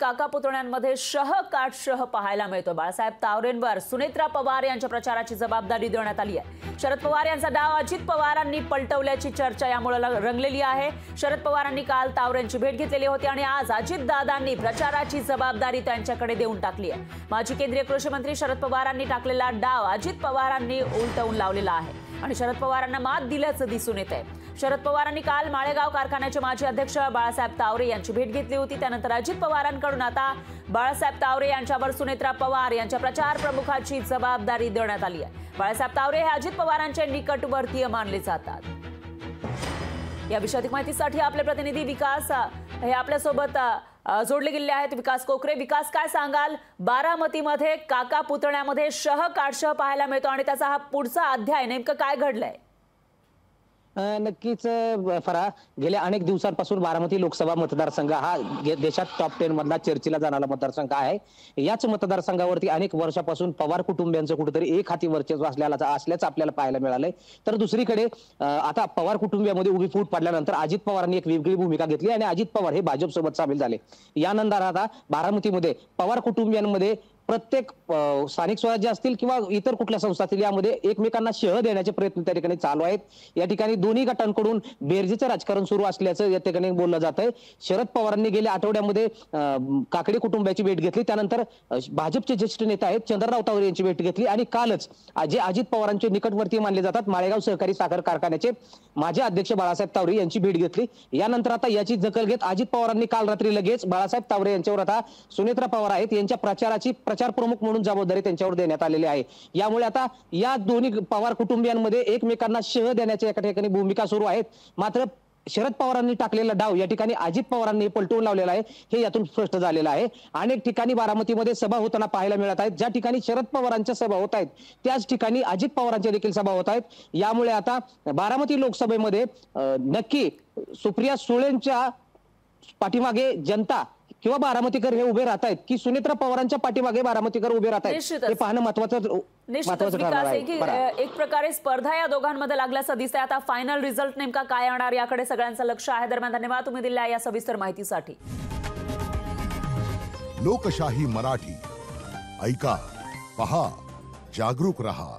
काका पुतण्यांमध्ये काट शह पाहायला मिळतो। बाळासाहेब तावरेंवर सुनेत्रा पवार यांच्या प्रचाराची जबाबदारी देण्यात आली आहे। शरद पवार यांचा डाव अजित पवारांनी पलटवल्याची चर्चा यामुळे रंगलेली आहे। शरद पवारांनी काल तावरेंची भेट घेतलेली होती आणि आज अजितदादांनी प्रचाराची जबाबदारी त्यांच्याकडे देऊन टाकली आहे। माजी केंद्रीय कृषी मंत्री शरद पवारांनी टाकलेला डाव अजित पवारांनी उलटवून लावलेला आहे आणि शरद पवारांना मात दिल्याचं दिसून येत आहे। शरद पवारांनी काल माळेगाव कारखान्याचे माजी अध्यक्ष बाळासाहेब तावरे यांची भेट घेतली होती। त्यानंतर अजित पवारांकडून आता बाळासाहेब तावरे यांच्यावर सुनेत्रा पवार यांच्या प्रचार प्रमुखाची जबाबदारी देण्यात आली आहे। बाळासाहेब तावरे हे अजित पवारांचे निकटवर्तीय मानले जातात। या विषयात माहितीसाठी आपले प्रतिनिधी विकास हे आपल्यासोबत जोडले गेले आहेत। विकास कोकरे, विकास काय सांगाल? बारामतीमध्ये काका पुतण्यामध्ये काटशह पाहायला मिळतो आणि त्याचा हा पुढचा अध्याय नेमकं काय घडलंय? नक्कीच फरा, गेल्या अनेक दिवसांपासून बारामती लोकसभा मतदारसंघ हा देशात टॉप 10 मधला चर्चेला जाणारा मतदारसंघ आहे। याच मतदारसंघावरती अनेक वर्षापासून पवार कुटुंबियांचं कुठेतरी एक हाती वर्चस्व असल्याचं आपल्याला पाहायला मिळालंय। तर दुसरीकडे आता पवार कुटुंबियामध्ये उभी फूट पडल्यानंतर अजित पवारांनी एक वेगळी भूमिका घेतली आणि अजित पवार हे भाजपसोबत सामील झाले। यानंतर आता बारामतीमध्ये पवार कुटुंबियांमध्ये प्रत्येक स्थानिक स्वराज्य असतील किंवा इतर कुठल्या संस्था असतील यामध्ये एकमेकांना शह देण्याचे प्रयत्न त्या ठिकाणी चालू आहेत। या ठिकाणी दोन्ही गटांकडून बेरजेचं राजकारण सुरू असल्याचं या ठिकाणी बोललं जात आहे। शरद पवारांनी गेल्या आठवड्यामध्ये काकडे कुटुंबाची भेट घेतली, त्यानंतर भाजपचे ज्येष्ठ नेते आहेत चंद्रराव तावरे यांची भेट घेतली आणि कालच जे अजित पवारांचे निकटवर्ती मानले जातात माळेगाव सहकारी साखर कारखान्याचे माजी अध्यक्ष बाळासाहेब तावरे यांची भेट घेतली। यानंतर आता याची दखल घेत अजित पवारांनी काल रात्री लगेच बाळासाहेब तावरे यांच्यावर आता सुनेत्रा पवार आहेत यांच्या प्रचाराची प्रचार प्रमुख म्हणून जबाबदारी त्यांच्यावर देण्यात आलेली आहे। यामुळे आता या दोन्ही पवार कुटुंबियांमध्ये एकमेकांना शह देण्याच्या एका ठिकाणी भूमिका सुरू आहेत। मात्र शरद पवारांनी टाकलेला डाव या ठिकाणी अजित पवारांनी पलटवून लावलेला आहे हे यातून स्पष्ट झालेलं आहे। अनेक ठिकाणी बारामतीमध्ये सभा होताना पाहायला मिळत आहेत। ज्या ठिकाणी शरद पवारांच्या सभा होत आहेत त्याच ठिकाणी अजित पवारांच्या देखील सभा होत आहेत। यामुळे आता बारामती लोकसभेमध्ये नक्की सुप्रिया सुळेंच्या पाठीमागे जनता किंवा बारामतीकर हे उभे राहत आहेत की सुनेत्रा पवारांच्या पाठीमागे बारामतीकर उभे राहत आहेत हे पाहणं महत्त्वाचं ठरणार आहे। एक प्रकारे स्पर्धा या दोघांमध्ये लागल्याचं दिसतंय। आता फायनल रिझल्ट नेमका काय येणार याकडे सगळ्यांचं लक्ष आहे। दरम्यान धन्यवाद तुम्ही दिलेल्या या सविस्तर माहितीसाठी। लोकशाही मराठी ऐका, पहा, जागरूक रहा।